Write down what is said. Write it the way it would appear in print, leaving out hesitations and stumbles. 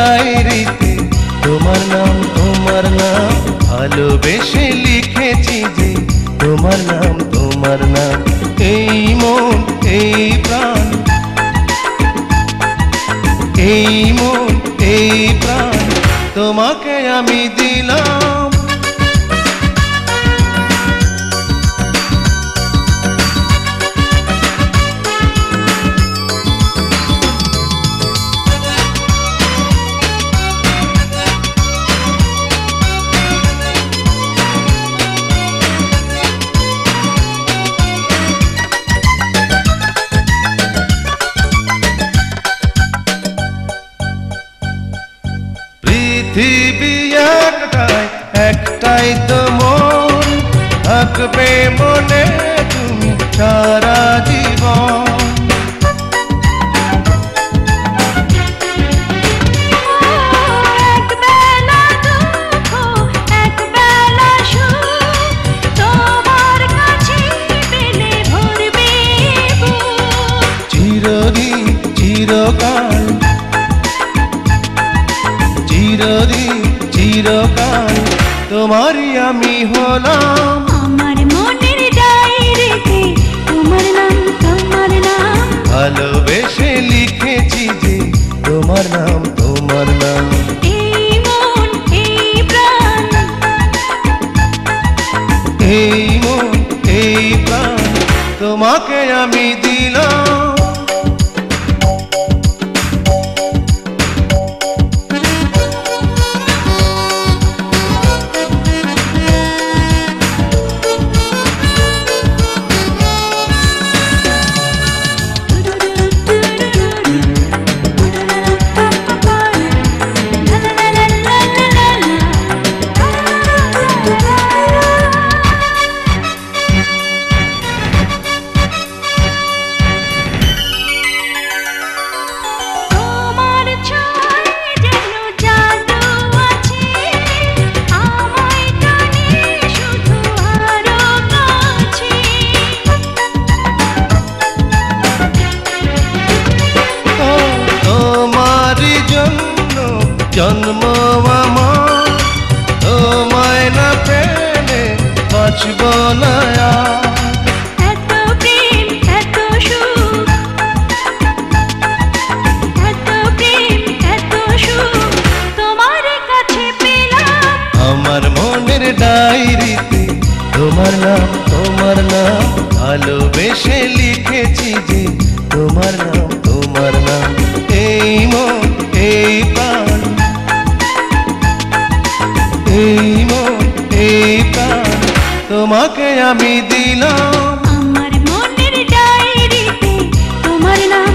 ডায়েরিতে তোমার নাম ভালোবেসে লিখেছি যে তোমার নাম এই মন এই প্রাণ, এই মন এই প্রাণ তোমাকে আমি দিলাম। পৃথিবী একটাই তো মন, থাকবে মনে তুমি সারা জীবন। চিরদিন চিরকাল, চিরদিন চিরকাল তোমারই আমি হলাম। আমার মনের ডায়েরিতে তোমার নাম ভালোবেসে লিখেছি যে তোমার নাম এই মন এই প্রাণ, এই মন এই প্রাণ তোমাকে আমি দিলাম। জন্ম আমার তোমায় না পেলে বাঁচব না। এত প্রেম এত সুখ, এত প্রেম এত সুখ তোমার কাছে পেলাম। আমার মনের ডায়েরিতে তোমার নাম ভালোবেসে লিখেছি যে তোমার নাম এই মন এই প্রাণ, এই মন এই প্রাণ তোমাকে আমি দিলাম। আমার মনের ডায়েরিতে তোমার নাম